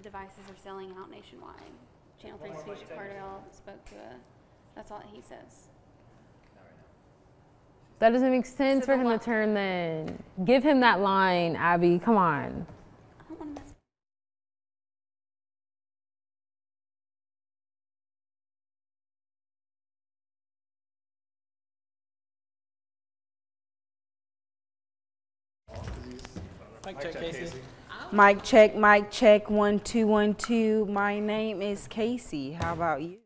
devices are selling out nationwide. Channel 3's Tanisha Cardell spoke to that's all he says. That doesn't make sense for him to turn then. Give him that line, Abby, come on. I don't want to mess. Mic check, Casey. Mic check, 1 2 1 2. My name is Casey. How about you?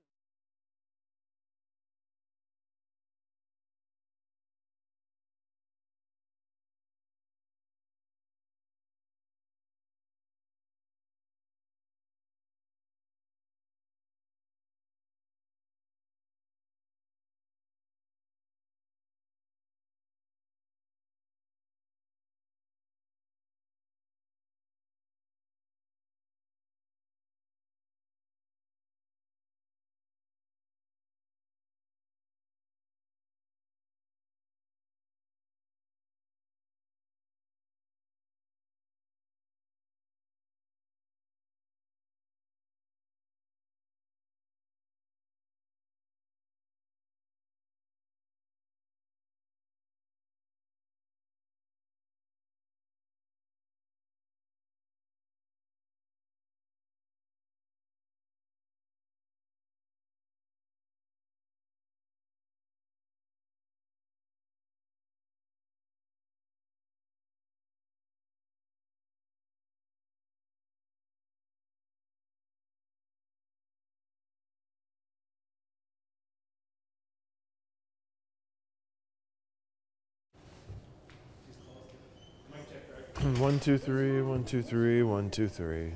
One, two, three, 1 2 3, 1 2 3.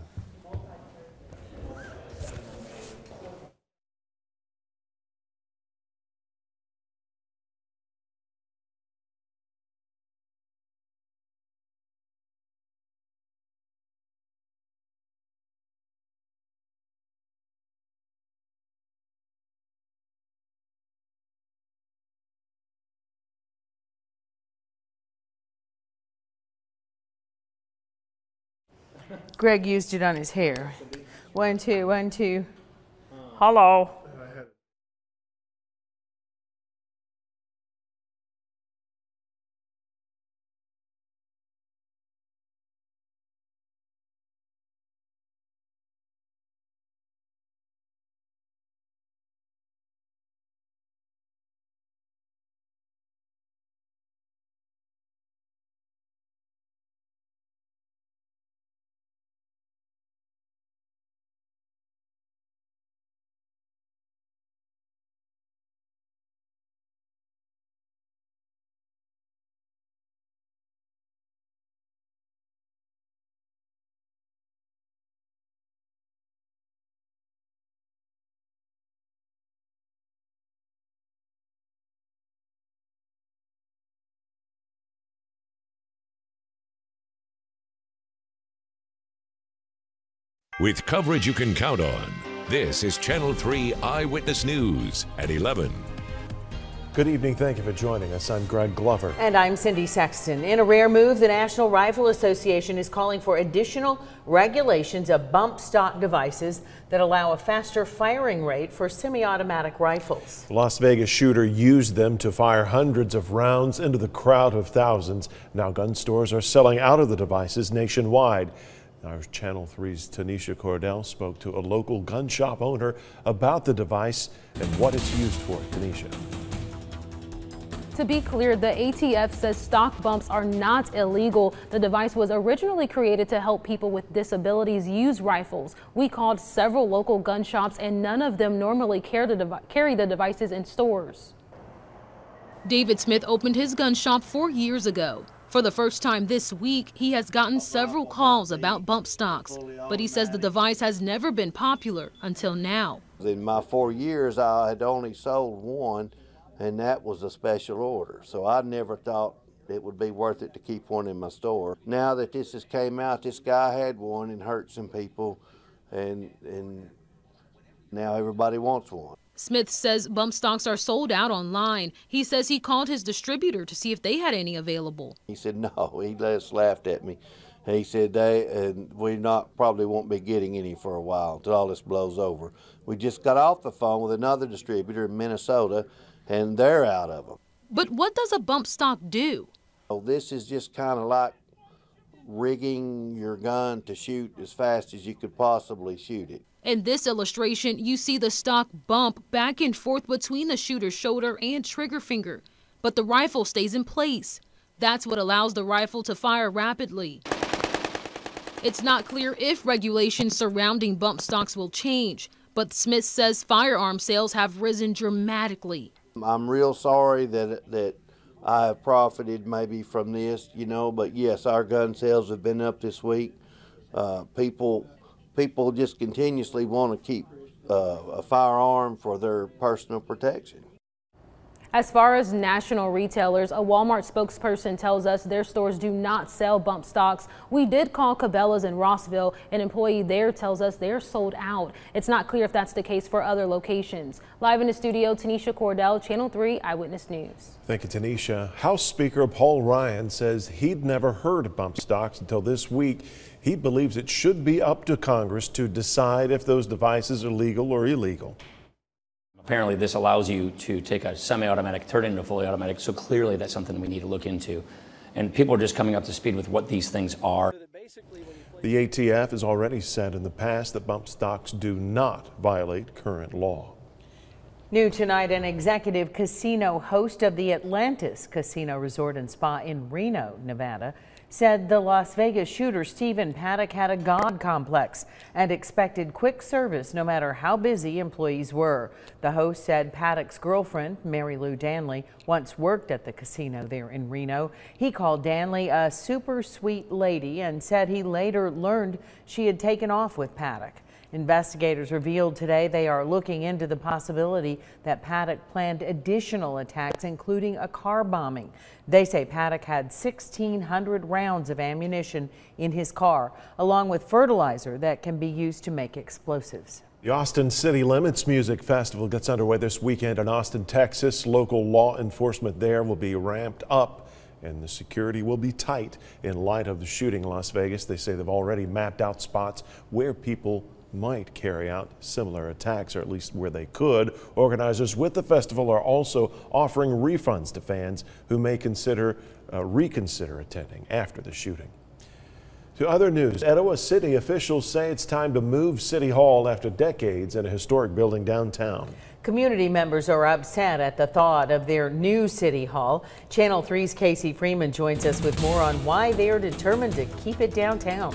Greg used it on his hair. 1 2 1 2. Hello. With coverage you can count on, this is Channel 3 Eyewitness News at 11. Good evening. Thank you for joining us. I'm Greg Glover. And I'm Cindy Sexton. In a rare move, the National Rifle Association is calling for additional regulations of bump stock devices that allow a faster firing rate for semi-automatic rifles. The Las Vegas shooter used them to fire hundreds of rounds into the crowd of thousands. Now gun stores are selling out of the devices nationwide. Our Channel 3's Tanisha Cardell spoke to a local gun shop owner about the device and what it's used for. Tanisha. To be clear, the ATF says stock bumps are not illegal. The device was originally created to help people with disabilities use rifles. We called several local gun shops and none of them normally carry the devices in stores. David Smith opened his gun shop 4 years ago. For the first time this week, he has gotten several calls about bump stocks, but he says the device has never been popular until now. In my 4 years, I had only sold one, and that was a special order. So I never thought it would be worth it to keep one in my store. Now that this has came out, this guy had one and hurt some people, and now everybody wants one. Smith says bump stocks are sold out online. He says he called his distributor to see if they had any available. He said no, he just laughed at me. He said we probably won't be getting any for a while until all this blows over. We just got off the phone with another distributor in Minnesota, and they're out of them. But what does a bump stock do? So this is just kind of like rigging your gun to shoot as fast as you could possibly shoot it. In this illustration, you see the stock bump back and forth between the shooter's shoulder and trigger finger, but the rifle stays in place. That's what allows the rifle to fire rapidly. It's not clear if regulations surrounding bump stocks will change, but Smith says firearm sales have risen dramatically. I'm real sorry that I have profited maybe from this, but yes, our gun sales have been up this week. People just continuously want to keep a firearm for their personal protection. As far as national retailers, a Walmart spokesperson tells us their stores do not sell bump stocks. We did call Cabela's in Rossville. An employee there tells us they're sold out. It's not clear if that's the case for other locations. Live in the studio, Tanisha Cordell, Channel 3 Eyewitness News. Thank you, Tanisha. House Speaker Paul Ryan says he'd never heard of bump stocks until this week. He believes it should be up to Congress to decide if those devices are legal or illegal. Apparently this allows you to take a semi-automatic, turn it into fully automatic, so clearly that's something we need to look into. And people are just coming up to speed with what these things are. The ATF has already said in the past that bump stocks do not violate current law. New tonight, an executive casino host of the Atlantis Casino Resort and Spa in Reno, Nevada, said the Las Vegas shooter Stephen Paddock had a God complex and expected quick service no matter how busy employees were. The host said Paddock's girlfriend, Mary Lou Danley, once worked at the casino there in Reno. He called Danley a super sweet lady and said he later learned she had taken off with Paddock. Investigators revealed today they are looking into the possibility that Paddock planned additional attacks, including a car bombing. They say Paddock had 1,600 rounds of ammunition in his car, along with fertilizer that can be used to make explosives. The Austin City Limits Music Festival gets underway this weekend in Austin, Texas. Local law enforcement there will be ramped up, and the security will be tight in light of the shooting in Las Vegas. They say they've already mapped out spots where people might carry out similar attacks, or at least where they could. Organizers with the festival are also offering refunds to fans who may reconsider attending after the shooting. To other news, Ooltewah City officials say it's time to move City Hall after decades in a historic building downtown. Community members are upset at the thought of their new City Hall. Channel 3's Casey Freeman joins us with more on why they are determined to keep it downtown.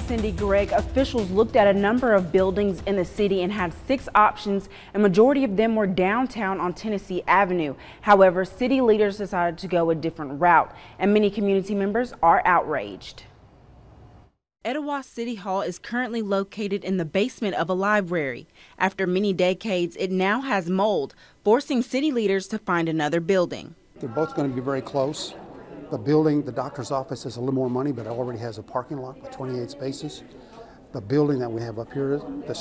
Cindy, Greg, officials looked at a number of buildings in the city and had 6 options. A majority of them were downtown on Tennessee Avenue. However, city leaders decided to go a different route, and many community members are outraged. Ooltewah City Hall is currently located in the basement of a library. After many decades, it now has mold, forcing city leaders to find another building. They're both going to be very close. The building, the doctor's office, has a little more money, but it already has a parking lot with 28 spaces. The building that we have up here, the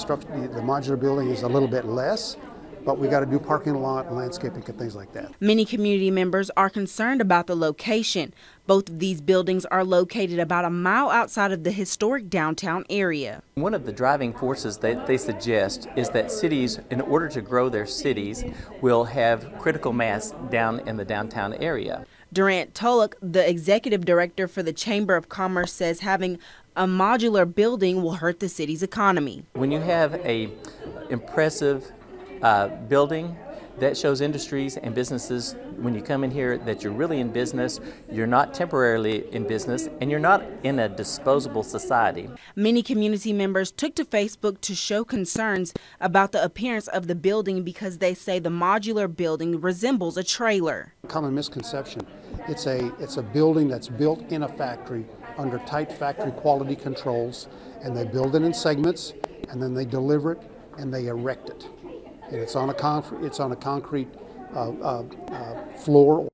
modular building, is a little bit less, but we got to do parking lot, landscaping, and things like that. Many community members are concerned about the location. Both of these buildings are located about a mile outside of the historic downtown area. One of the driving forces that they suggest is that cities, in order to grow their cities, will have critical mass down in the downtown area. Durant Tulloch, the executive director for the Chamber of Commerce, says having a modular building will hurt the city's economy. When you have an impressive building that shows industries and businesses, when you come in here, that you're really in business, you're not temporarily in business, and you're not in a disposable society. Many community members took to Facebook to show concerns about the appearance of the building because they say the modular building resembles a trailer. Common misconception. It's a building that's built in a factory under tight factory quality controls, and they build it in segments, and then they deliver it and they erect it. And it's on a concrete floor.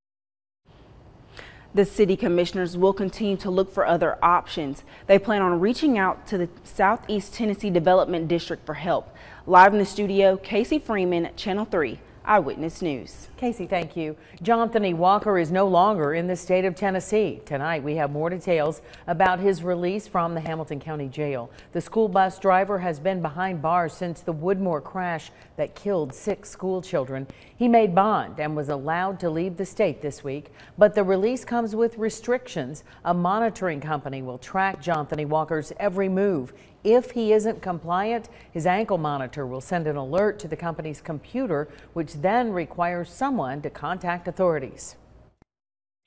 The city commissioners will continue to look for other options. They plan on reaching out to the Southeast Tennessee Development District for help. Live in the studio, Casey Freeman, Channel 3 Eyewitness News. Casey, thank you. Jonathan Walker is no longer in the state of Tennessee. Tonight, we have more details about his release from the Hamilton County Jail. The school bus driver has been behind bars since the Woodmore crash that killed 6 school children. He made bond and was allowed to leave the state this week, but the release comes with restrictions. A monitoring company will track Jonathan Walker's every move. If he isn't compliant, his ankle monitor will send an alert to the company's computer, which then requires someone to contact authorities.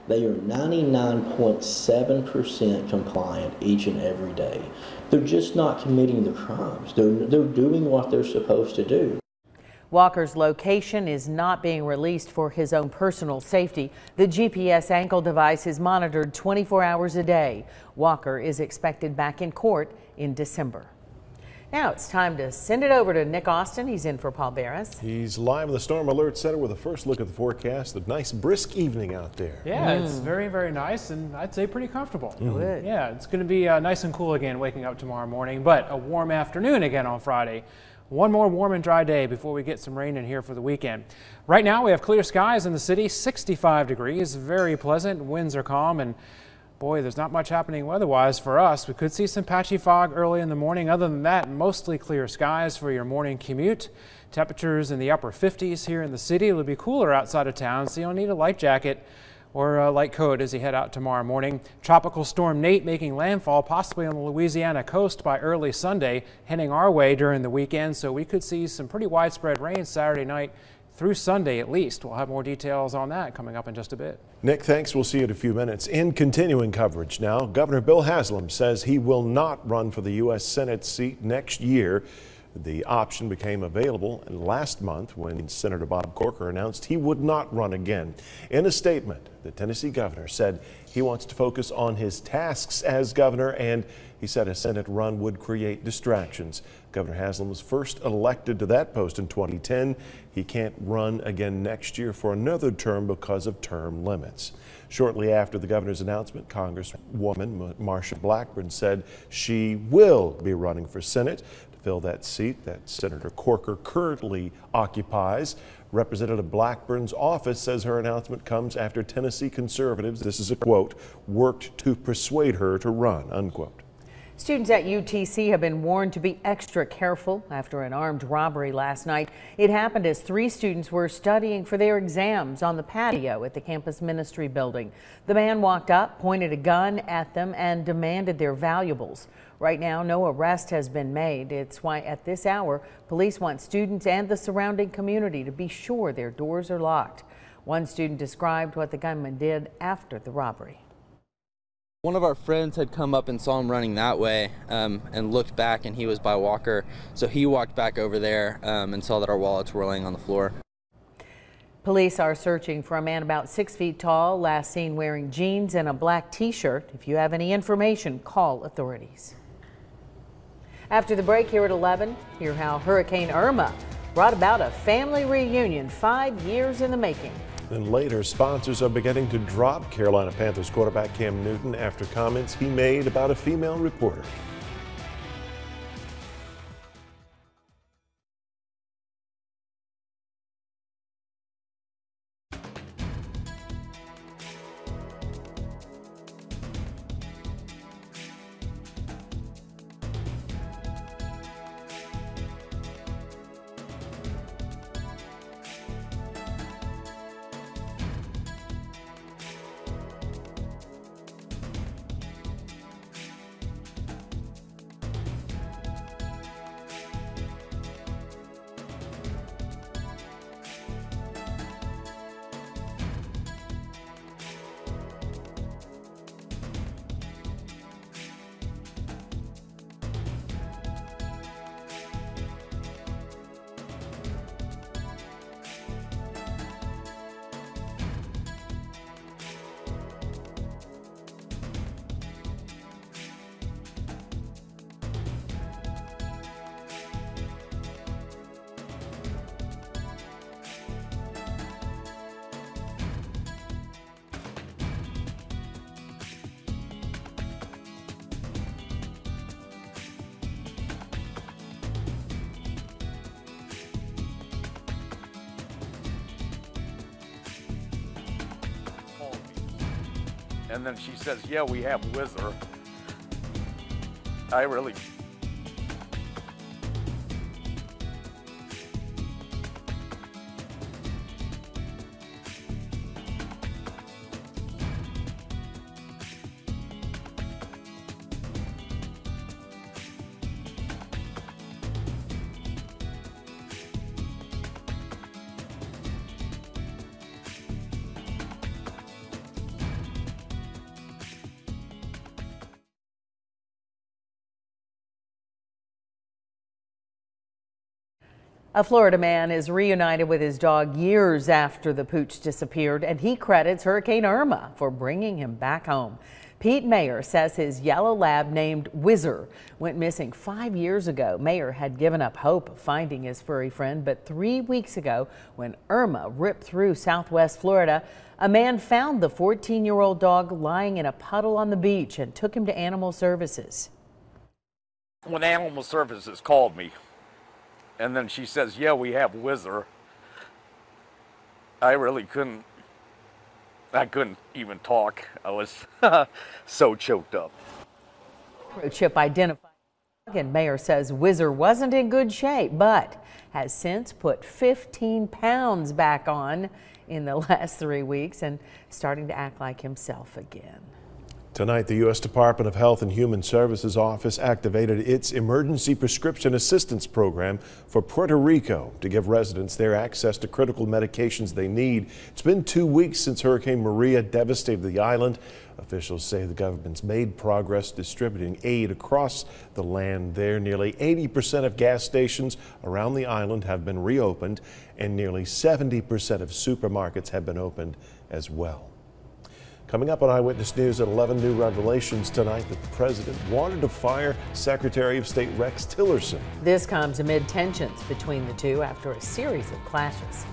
They are 99.7% compliant each and every day. They're just not committing the crimes. They're doing what they're supposed to do. Walker's location is not being released for his own personal safety. The GPS ankle device is monitored 24 hours a day. Walker is expected back in court in December. Now it's time to send it over to Nick Austin. He's in for Paul Barris. He's live in the Storm Alert Center with a first look at the forecast. A nice brisk evening out there. Yeah, it's very, very nice and I'd say pretty comfortable. Good. Yeah, it's going to be nice and cool again waking up tomorrow morning, but a warm afternoon again on Friday. One more warm and dry day before we get some rain in here for the weekend. Right now we have clear skies in the city, 65 degrees, very pleasant. Winds are calm and boy, there's not much happening weather-wise for us. We could see some patchy fog early in the morning. Other than that, mostly clear skies for your morning commute. Temperatures in the upper 50s here in the city. It'll be cooler outside of town, so you'll need a light jacket or a light coat as you head out tomorrow morning. Tropical Storm Nate making landfall possibly on the Louisiana coast by early Sunday, heading our way during the weekend, so we could see some pretty widespread rain Saturday night through Sunday at least. We'll have more details on that coming up in just a bit. Nick, thanks. We'll see you in a few minutes. In continuing coverage now, Governor Bill Haslam says he will not run for the U.S. Senate seat next year. The option became available last month when Senator Bob Corker announced he would not run again. In a statement, the Tennessee governor said he wants to focus on his tasks as governor, and he said a Senate run would create distractions. Governor Haslam was first elected to that post in 2010. He can't run again next year for another term because of term limits. Shortly after the governor's announcement, Congresswoman Marsha Blackburn said she will be running for Senate to fill that seat that Senator Corker currently occupies. Representative Blackburn's office says her announcement comes after Tennessee conservatives, this is a quote, worked to persuade her to run, unquote. Students at UTC have been warned to be extra careful after an armed robbery last night. It happened as 3 students were studying for their exams on the patio at the campus ministry building. The man walked up, pointed a gun at them, and demanded their valuables. Right now, no arrest has been made. It's why at this hour, police want students and the surrounding community to be sure their doors are locked. One student described what the gunman did after the robbery. One of our friends had come up and saw him running that way and looked back, and he was by Walker. So he walked back over there and saw that our wallets were laying on the floor. Police are searching for a man about 6 feet tall, last seen wearing jeans and a black t-shirt. If you have any information, call authorities. After the break here at 11, hear how Hurricane Irma brought about a family reunion 5 years in the making. Then later, sponsors are beginning to drop Carolina Panthers quarterback Cam Newton after comments he made about a female reporter. And then she says, yeah, we have Whizzer. I really... A Florida man is reunited with his dog years after the pooch disappeared, and he credits Hurricane Irma for bringing him back home. Pete Mayer says his yellow lab named Whizzer went missing 5 years ago. Mayer had given up hope of finding his furry friend, but 3 weeks ago, when Irma ripped through southwest Florida, a man found the 14-year-old dog lying in a puddle on the beach and took him to Animal Services. When Animal Services called me, and then she says, yeah, we have Whizzer, I really couldn't even talk. I was so choked up. Chip identified, and Mayer says Whizzer wasn't in good shape, but has since put 15 pounds back on in the last 3 weeks and starting to act like himself again. Tonight, the U.S. Department of Health and Human Services Office activated its Emergency Prescription Assistance Program for Puerto Rico to give residents there access to critical medications they need. It's been 2 weeks since Hurricane Maria devastated the island. Officials say the government's made progress distributing aid across the land there. Nearly 80% of gas stations around the island have been reopened, and nearly 70% of supermarkets have been opened as well. Coming up on Eyewitness News at 11, new revelations tonight that the president wanted to fire Secretary of State Rex Tillerson. This comes amid tensions between the two after a series of clashes.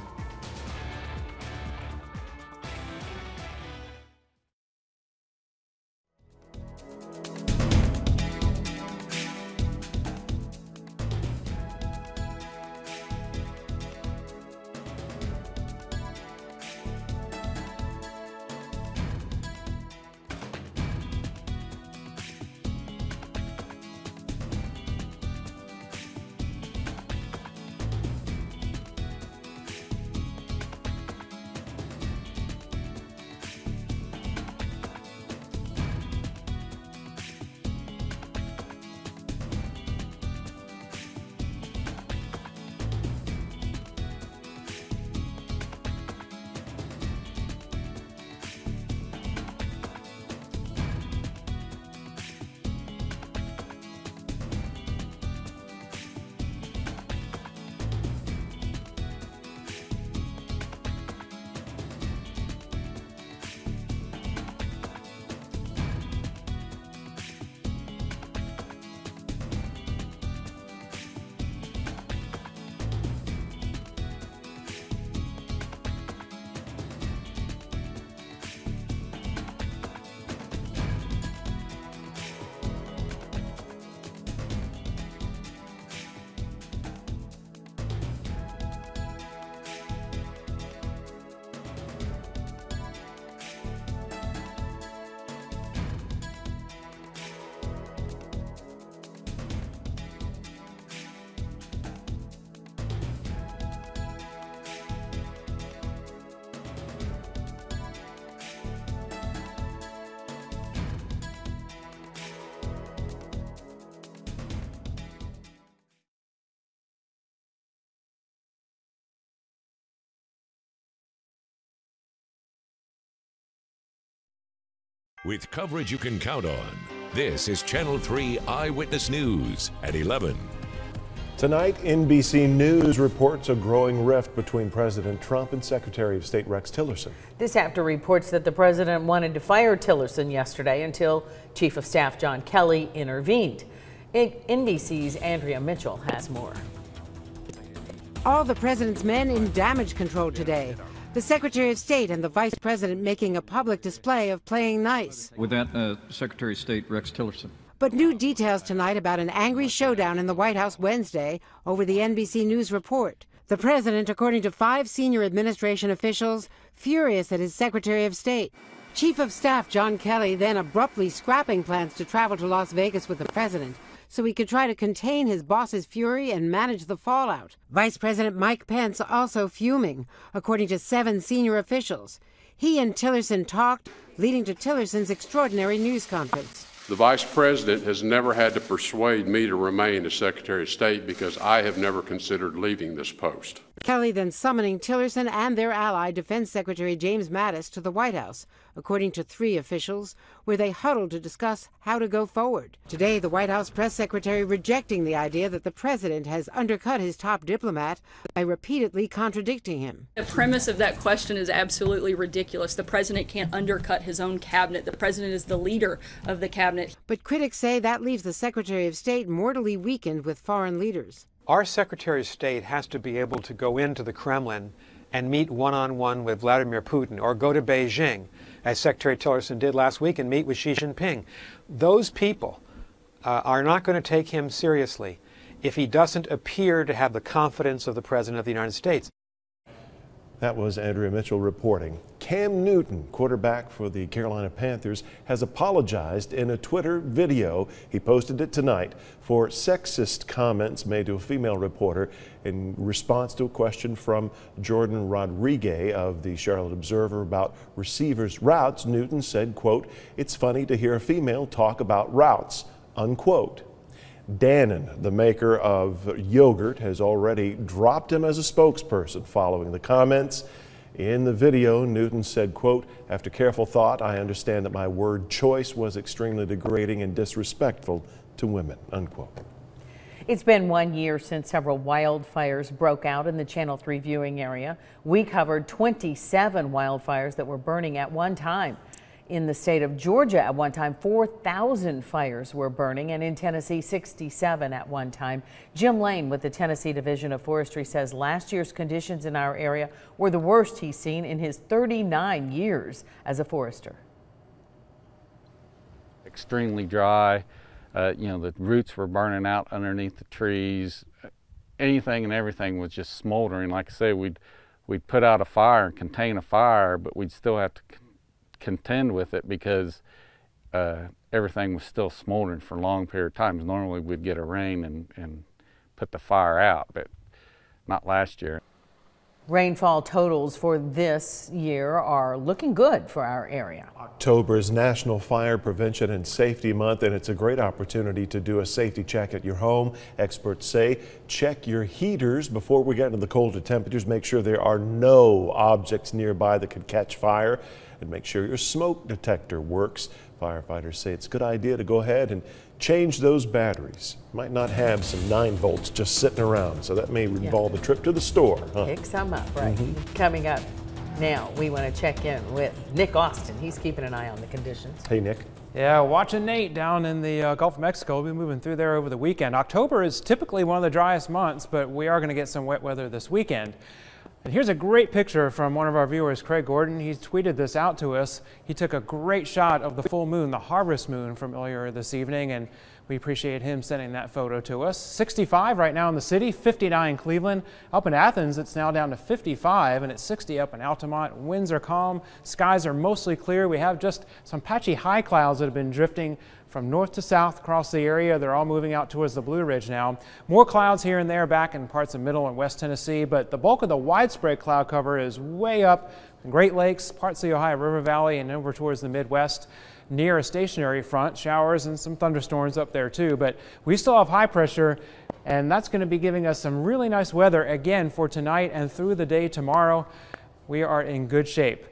With coverage you can count on, this is Channel 3 Eyewitness News at 11. Tonight, NBC News reports a growing rift between President Trump and Secretary of State Rex Tillerson. This after reports that the president wanted to fire Tillerson yesterday until Chief of Staff John Kelly intervened. NBC's Andrea Mitchell has more. All the president's men in damage control today. The Secretary of State and the Vice President making a public display of playing nice. With that, Secretary of State Rex Tillerson. But new details tonight about an angry showdown in the White House Wednesday over the NBC News report. The president, according to 5 senior administration officials, furious at his Secretary of State. Chief of Staff John Kelly then abruptly scrapping plans to travel to Las Vegas with the president so he could try to contain his boss's fury and manage the fallout. Vice President Mike Pence also fuming, according to 7 senior officials. He and Tillerson talked, leading to Tillerson's extraordinary news conference. The Vice President has never had to persuade me to remain as Secretary of State because I have never considered leaving this post. Kelly then summoning Tillerson and their ally, Defense Secretary James Mattis, to the White House, according to 3 officials, where they huddled to discuss how to go forward. Today, the White House press secretary rejecting the idea that the president has undercut his top diplomat by repeatedly contradicting him. The premise of that question is absolutely ridiculous. The president can't undercut his own cabinet. The president is the leader of the cabinet. But critics say that leaves the Secretary of State mortally weakened with foreign leaders. Our Secretary of State has to be able to go into the Kremlin and meet one-on-one with Vladimir Putin, or go to Beijing, as Secretary Tillerson did last week, and meet with Xi Jinping. Those people are not going to take him seriously if he doesn't appear to have the confidence of the President of the United States. That was Andrea Mitchell reporting. Cam Newton, quarterback for the Carolina Panthers, has apologized in a Twitter video. He posted it tonight for sexist comments made to a female reporter in response to a question from Jordan Rodriguez of the Charlotte Observer about receivers' routes. Newton said, quote, "It's funny to hear a female talk about routes," unquote. Dannon, the maker of yogurt, has already dropped him as a spokesperson following the comments. In the video, Newton said, quote, "After careful thought, I understand that my word choice was extremely degrading and disrespectful to women," unquote. It's been 1 year since several wildfires broke out in the Channel 3 viewing area. We covered 27 wildfires that were burning at one time. In the state of Georgia at one time, 4,000 fires were burning, and in Tennessee, 67 at one time. Jim Lane with the Tennessee Division of Forestry says last year's conditions in our area were the worst he's seen in his 39 years as a forester. Extremely dry. You know, the roots were burning out underneath the trees. Anything and everything was just smoldering. Like I say, we'd put out a fire and contain a fire, but we'd still have to contend with it because everything was still smoldering for long period of times. Normally we'd get a rain and put the fire out, but not last year. Rainfall totals for this year are looking good for our area. October is National Fire Prevention and Safety Month, and it's a great opportunity to do a safety check at your home. Experts say check your heaters before we get into the colder temperatures. Make sure there are no objects nearby that could catch fire, and make sure your smoke detector works. Firefighters say it's a good idea to go ahead and change those batteries. Might not have some 9 volts just sitting around, so that may involve a trip to the store. Pick some up, right? Coming up now, we want to check in with Nick Austin. He's keeping an eye on the conditions. Hey, Nick. Yeah, watching Nate down in the Gulf of Mexico. We'll be moving through there over the weekend. October is typically one of the driest months, but we are going to get some wet weather this weekend. And here's a great picture from one of our viewers, Craig Gordon. He tweeted this out to us. He took a great shot of the full moon, the harvest moon, from earlier this evening, and we appreciate him sending that photo to us. 65 right now in the city, 59 in Cleveland. Up in Athens, it's now down to 55, and it's 60 up in Altamont. Winds are calm. Skies are mostly clear. We have just some patchy high clouds that have been drifting from north to south across the area. They're all moving out towards the Blue Ridge now. More clouds here and there back in parts of Middle and West Tennessee, but the bulk of the widespread cloud cover is way up in Great Lakes, parts of the Ohio River Valley, and over towards the Midwest. Near a stationary front, showers and some thunderstorms up there too, but we still have high pressure, and that's going to be giving us some really nice weather again for tonight and through the day tomorrow. We are in good shape.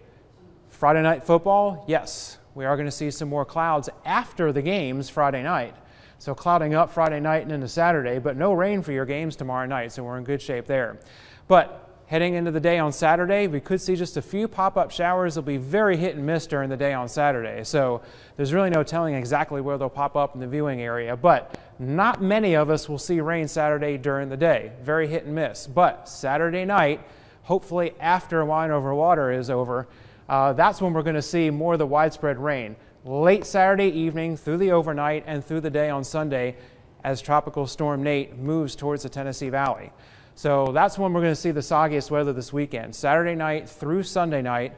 Friday night football, yes, we are going to see some more clouds after the games Friday night. So clouding up Friday night and into Saturday, but no rain for your games tomorrow night, so we're in good shape there. But heading into the day on Saturday, we could see just a few pop-up showers. They'll be very hit and miss during the day on Saturday. So there's really no telling exactly where they'll pop up in the viewing area. But not many of us will see rain Saturday during the day. Very hit and miss. But Saturday night, hopefully after Wine Over Water is over, that's when we're going to see more of the widespread rain. Late Saturday evening, through the overnight, and through the day on Sunday as Tropical Storm Nate moves towards the Tennessee Valley. So that's when we're going to see the soggiest weather this weekend. Saturday night through Sunday night.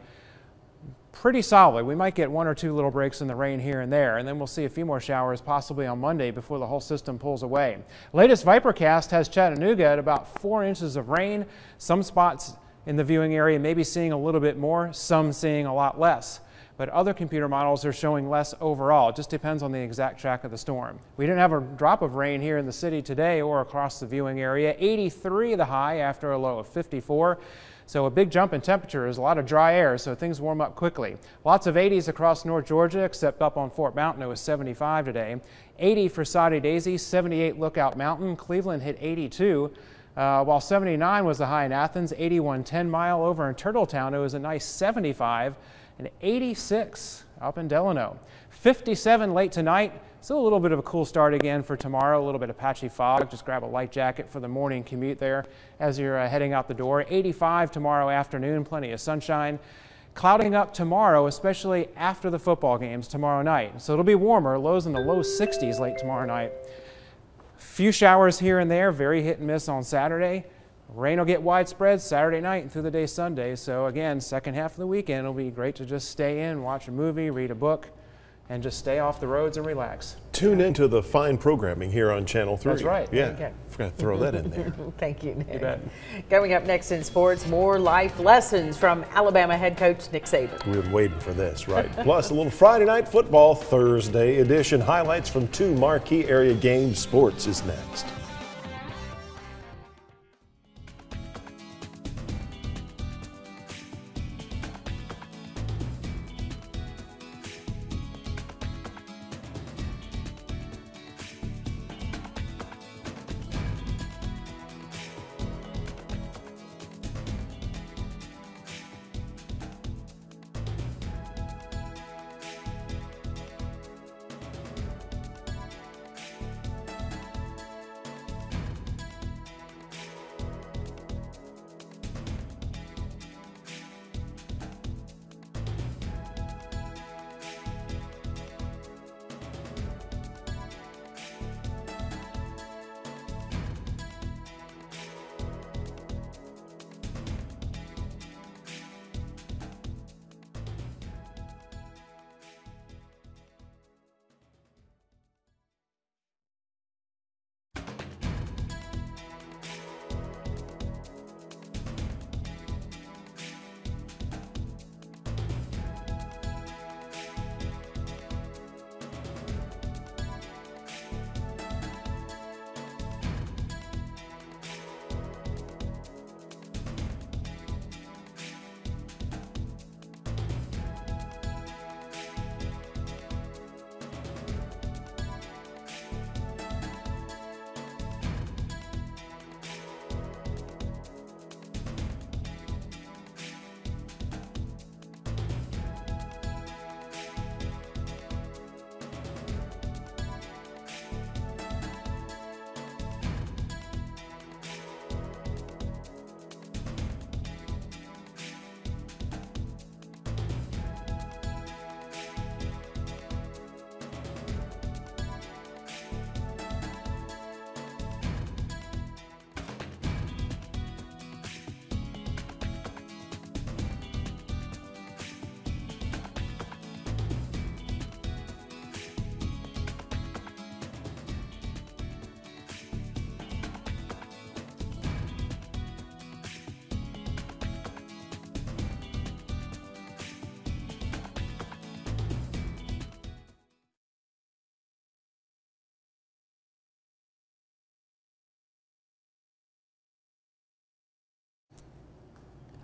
pretty solid. We might get 1 or 2 little breaks in the rain here and there, and then we'll see a few more showers possibly on Monday before the whole system pulls away. Latest Vipercast has Chattanooga at about 4 inches of rain. Some spots in the viewing area may be seeing a little bit more, some seeing a lot less. But other computer models are showing less overall. It just depends on the exact track of the storm. We didn't have a drop of rain here in the city today or across the viewing area. 83 the high after a low of 54. So a big jump in temperature is a lot of dry air, so things warm up quickly. Lots of 80s across North Georgia, except up on Fort Mountain. It was 75 today. 80 for Soddy-Daisy, 78 Lookout Mountain. Cleveland hit 82. While 79 was the high in Athens, 81 10 Mile. Over in Turtletown, it was a nice 75. And 86 up in Delano. 57 late tonight. Still a little bit of a cool start again for tomorrow. A little bit of patchy fog. Just grab a light jacket for the morning commute there as you're heading out the door. 85 tomorrow afternoon. Plenty of sunshine. Clouding up tomorrow, especially after the football games tomorrow night. So it'll be warmer. Lows in the low 60s late tomorrow night. Few showers here and there. Very hit and miss on Saturday. Rain will get widespread Saturday night and through the day Sunday. So again, second half of the weekend, it'll be great to just stay in, watch a movie, read a book, and just stay off the roads and relax. Tune into the fine programming here on Channel 3. That's right. Yeah, Okay. forgot to throw that in there. Thank you, Nick. You bet. Coming up next in sports, more life lessons from Alabama head coach Nick Saban. We've been waiting for this, right? Plus a little Friday Night Football Thursday edition. Highlights from 2 marquee area games. Sports is next.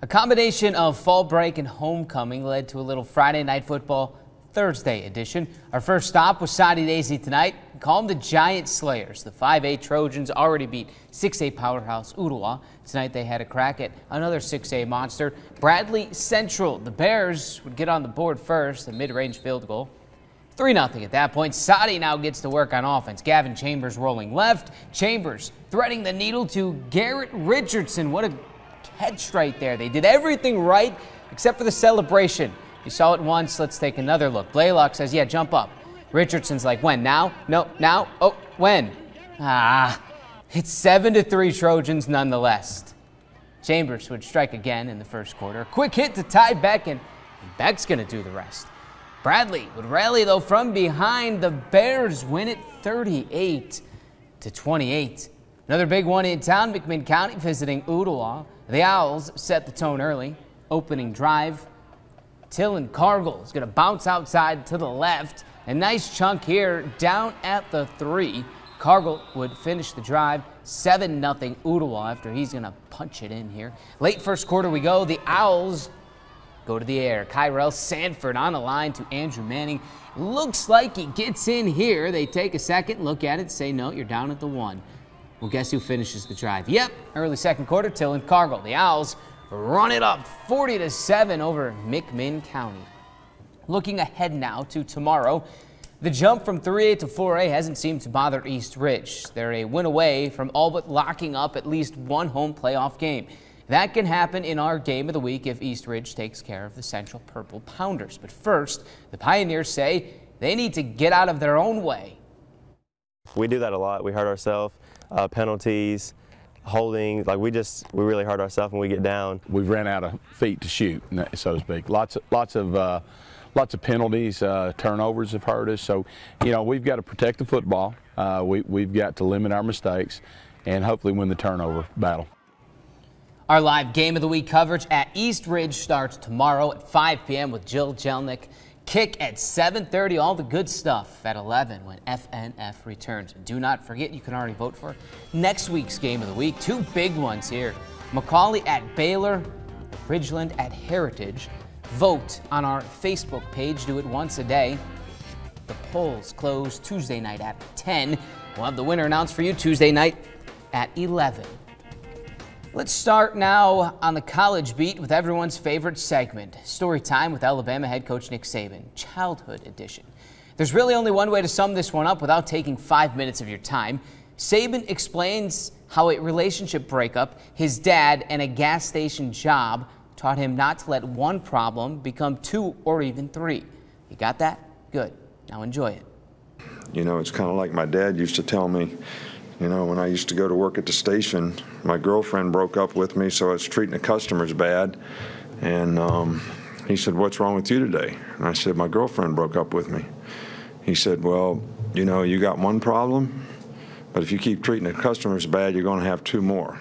A combination of fall break and homecoming led to a little Friday Night Football Thursday edition. Our first stop was Soddy-Daisy tonight. Call them the Giant Slayers. The 5A Trojans already beat 6A powerhouse Ooltewah. Tonight they had a crack at another 6A monster, Bradley Central. The Bears would get on the board first, a mid-range field goal. 3-0 at that point. Soddy now gets to work on offense. Gavin Chambers rolling left. Chambers threading the needle to Garrett Richardson. What a catch right there. They did everything right except for the celebration. You saw it once. Let's take another look. Blaylock says, yeah, jump up. Richardson's like, when? Now? No, now? Oh, when? It's 7-3 Trojans nonetheless. Chambers would strike again in the first quarter. A quick hit to tie back, and and Beck's going to do the rest. Bradley would rally, though, from behind. The Bears win it 38-28. Another big one in town, McMinn County visiting Ooltewah. The Owls set the tone early. Opening drive. Tillin Cargill is going to bounce outside to the left. A nice chunk here down at the 3. Cargill would finish the drive 7-0 Ooltewah after he's going to punch it in here. Late first quarter we go. The Owls go to the air. Kyrell Sanford on the line to Andrew Manning. Looks like he gets in here. They take a second, look at it, say, no, you're down at the 1. Well, guess who finishes the drive? Yep, early second quarter, Tillin Cargill. The Owls run it up 40-7 over McMinn County. Looking ahead now to tomorrow, the jump from 3A to 4A hasn't seemed to bother East Ridge. They're a win away from all but locking up at least one home playoff game. That can happen in our game of the week if East Ridge takes care of the Central Purple Pounders. But first, the Pioneers say they need to get out of their own way. We do that a lot. We hurt ourselves, penalties, holding, like we really hurt ourselves when we get down. We've ran out of feet to shoot, so to speak. Lots of penalties, turnovers have hurt us. So, you know, we've got to protect the football. We've got to limit our mistakes and hopefully win the turnover battle. Our live Game of the Week coverage at East Ridge starts tomorrow at 5 p.m. with Jill Jelnick. Kick at 7:30, all the good stuff at 11 when FNF returns. And do not forget, you can already vote for next week's Game of the Week. 2 big ones here. McCallie at Baylor, Ridgeland at Heritage. Vote on our Facebook page. Do it once a day. The polls close Tuesday night at 10. We'll have the winner announced for you Tuesday night at 11. Let's start now on the college beat with everyone's favorite segment, Story Time with Alabama head coach Nick Saban, Childhood Edition. There's really only one way to sum this one up without taking 5 minutes of your time. Saban explains how a relationship breakup, his dad, and a gas station job taught him not to let one problem become 2 or even 3. You got that? Good. Now enjoy it. You know, it's kind of like my dad used to tell me, you know, when I used to go to work at the station, my girlfriend broke up with me, so I was treating the customers bad. And he said, "What's wrong with you today?" And I said, "My girlfriend broke up with me." He said, "Well, you know, you got one problem, but if you keep treating the customers bad, you're going to have 2 more.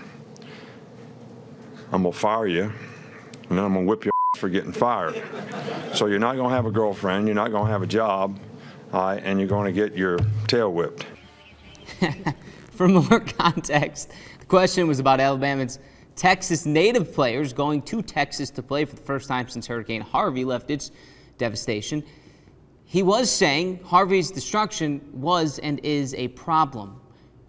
I'm going to fire you, and then I'm going to whip your ass for getting fired. So you're not going to have a girlfriend, you're not going to have a job, and you're going to get your tail whipped." For more context, the question was about Alabama's Texas native players going to Texas to play for the first time since Hurricane Harvey left its devastation. He was saying Harvey's destruction was and is a problem,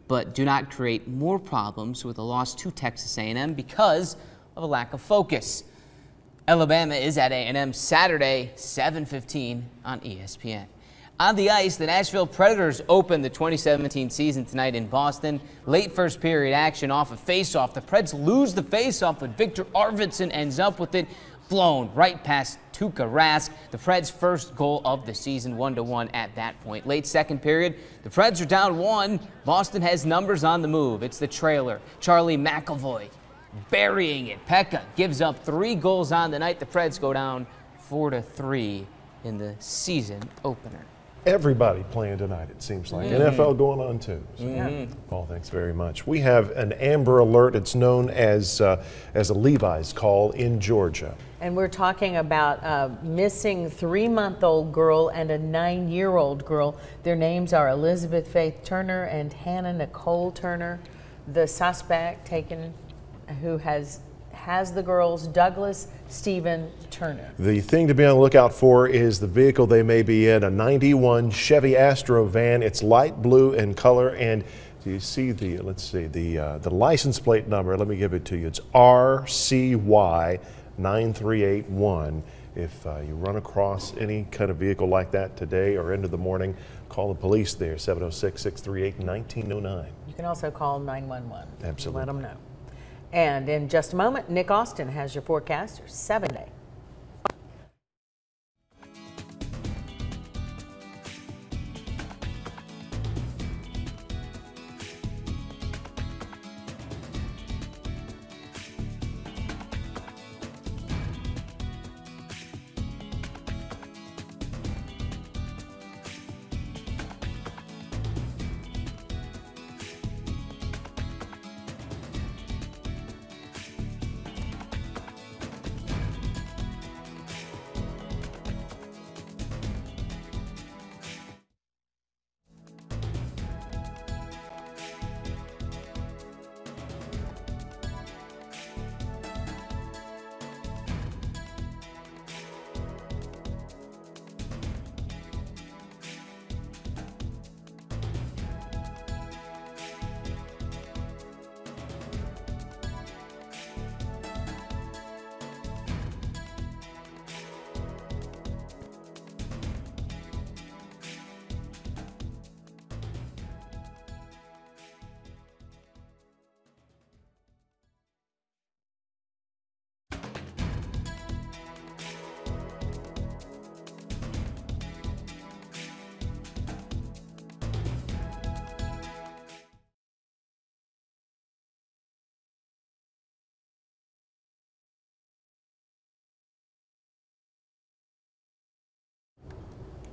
but do not create more problems with a loss to Texas A&M because of a lack of focus. Alabama is at A&M Saturday, 7:15 on ESPN. On the ice, the Nashville Predators open the 2017 season tonight in Boston. Late first period action off a face-off. The Preds lose the face-off, but Victor Arvidsson ends up with it blown right past Tuukka Rask. The Preds' first goal of the season, 1-1 at that point. Late second period, the Preds are down 1. Boston has numbers on the move. It's the trailer, Charlie McAvoy, burying it. Pekka gives up 3 goals on the night. The Preds go down 4-3 in the season opener. Everybody playing tonight, it seems like. NFL going on too. So, Paul, thanks very much. We have an Amber Alert. It's known as a Levi's call in Georgia. And we're talking about a missing 3-month-old girl and a 9-year-old girl. Their names are Elizabeth Faith Turner and Hannah Nicole Turner. The suspect taken, who has the girls, Douglas Stephen Turner. The thing to be on the lookout for is the vehicle they may be in, a 91 Chevy Astro van. It's light blue in color, and do you see the, let's see, the license plate number? Let me give it to you. It's RCY 9381. If you run across any kind of vehicle like that today or into the morning, call the police there, 706-638-1909. You can also call 911. Absolutely. Let them know. And in just a moment, Nick Austin has your forecast for 7-day.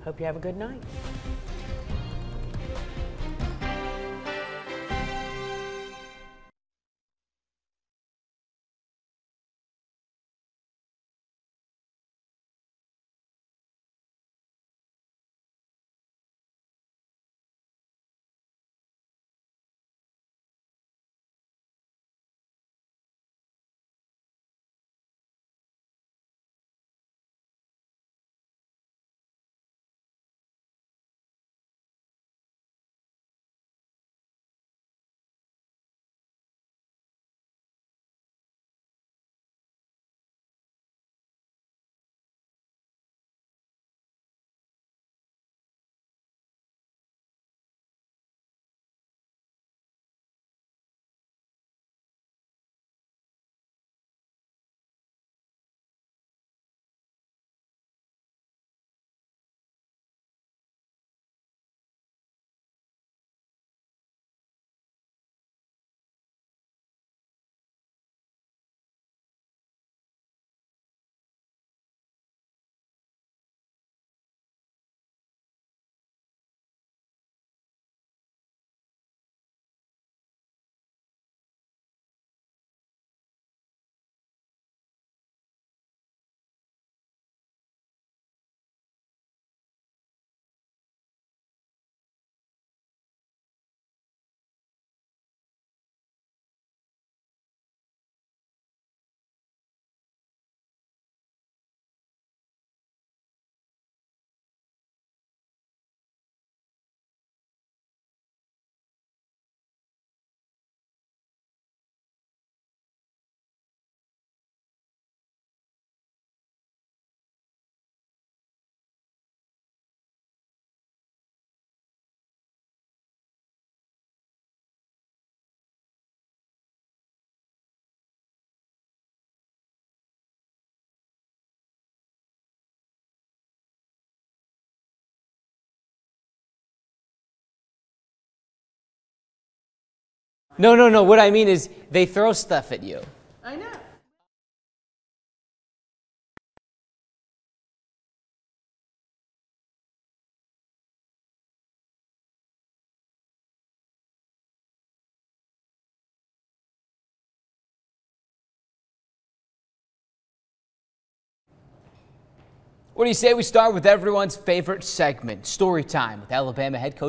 Hope you have a good night. No. What I mean is they throw stuff at you. I know. What do you say we start with everyone's favorite segment, Story Time, with Alabama head coach